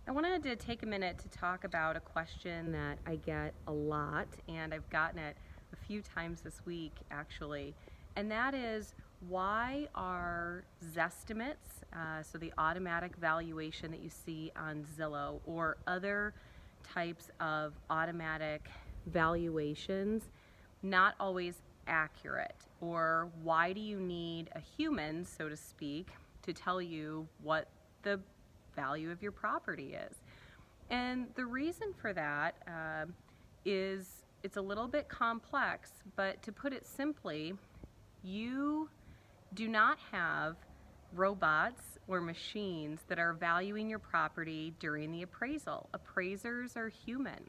I wanted to take a minute to talk about a question that I get a lot, and I've gotten it a few times this week actually, and that is, why are Zestimates, so the automatic valuation that you see on Zillow or other types of automatic valuations, not always accurate? Or why do you need a human, so to speak, to tell you what the value of your property is? And the reason for that is it's a little bit complex, but to put it simply, you do not have robots or machines that are valuing your property during the appraisal. Appraisers are human,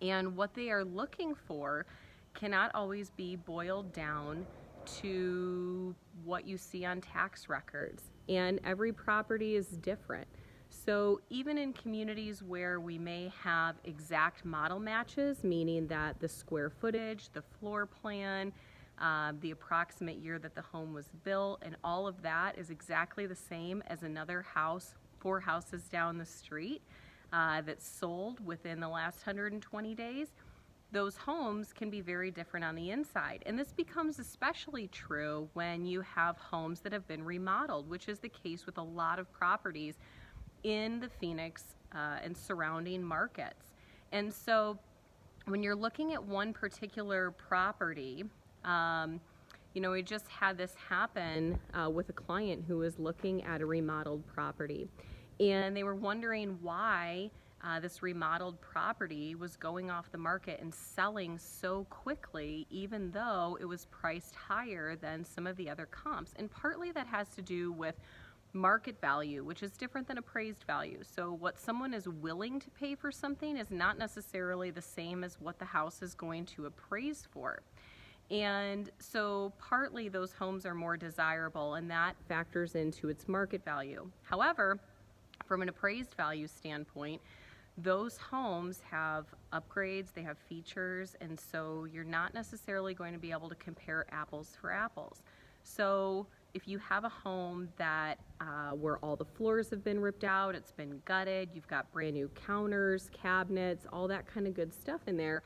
and what they are looking for cannot always be boiled down to what you see on tax records, and every property is different. So even in communities where we may have exact model matches, meaning that the square footage, the floor plan, the approximate year that the home was built, and all of that is exactly the same as another house 4 houses down the street that's sold within the last 120 days, those homes can be very different on the inside. And this becomes especially true when you have homes that have been remodeled, which is the case with a lot of properties in the Phoenix and surrounding markets. And so when you're looking at one particular property, we just had this happen with a client who was looking at a remodeled property, and they were wondering why this remodeled property was going off the market and selling so quickly, even though it was priced higher than some of the other comps. And partly that has to do with market value, which is different than appraised value. So what someone is willing to pay for something is not necessarily the same as what the house is going to appraise for. And so partly those homes are more desirable, and that factors into its market value. However, from an appraised value standpoint, those homes have upgrades, they have features, and so you're not necessarily going to be able to compare apples for apples. So if you have a home that where all the floors have been ripped out, it's been gutted, you've got brand new counters, cabinets, all that kind of good stuff in there,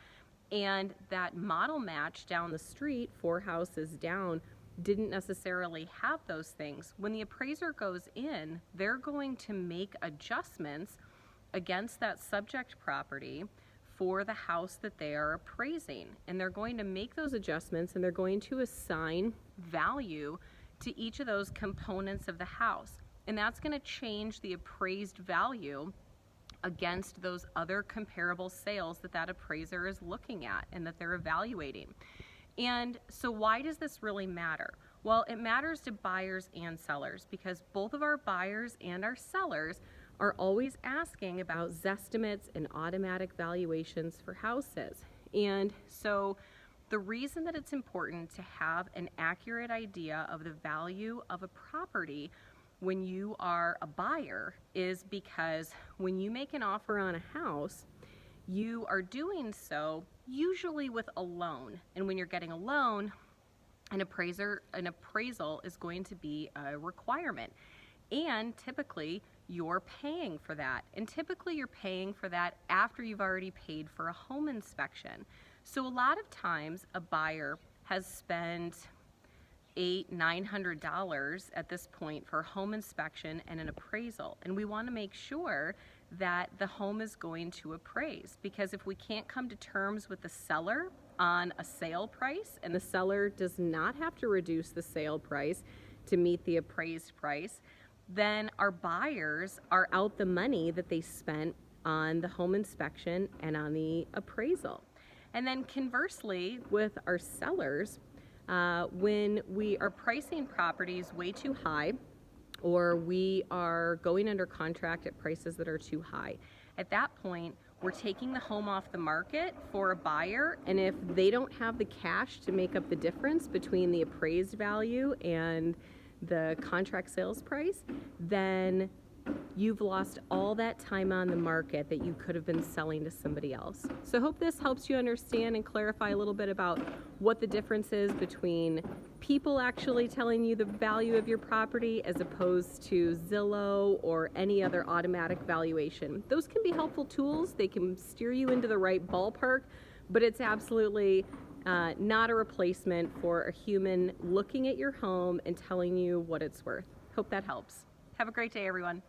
and that model match down the street 4 houses down didn't necessarily have those things, when the appraiser goes in, they're going to make adjustments against that subject property for the house that they are appraising. And they're going to make those adjustments, and they're going to assign value to each of those components of the house. And that's going to change the appraised value against those other comparable sales that that appraiser is looking at and that they're evaluating. And so why does this really matter? Well, it matters to buyers and sellers, because both of our buyers and our sellers are always asking about Zestimates and automatic valuations for houses. And so the reason that it's important to have an accurate idea of the value of a property when you are a buyer is because when you make an offer on a house, you are doing so usually with a loan. And when you're getting a loan, an appraisal is going to be a requirement. And typically you're paying for that. And typically you're paying for that after you've already paid for a home inspection. So a lot of times a buyer has spent $800-900 at this point for a home inspection and an appraisal. And we want to make sure that the home is going to appraise, because if we can't come to terms with the seller on a sale price, and the seller does not have to reduce the sale price to meet the appraised price, then our buyers are out the money that they spent on the home inspection and on the appraisal. And then conversely, with our sellers, when we are pricing properties way too high, or we are going under contract at prices that are too high, at that point, we're taking the home off the market for a buyer, and if they don't have the cash to make up the difference between the appraised value and the contract sales price, then you've lost all that time on the market that you could have been selling to somebody else. So I hope this helps you understand and clarify a little bit about what the difference is between people actually telling you the value of your property as opposed to Zillow or any other automatic valuation. Those can be helpful tools. They can steer you into the right ballpark, but it's absolutely not a replacement for a human looking at your home and telling you what it's worth. Hope that helps. Have a great day, everyone.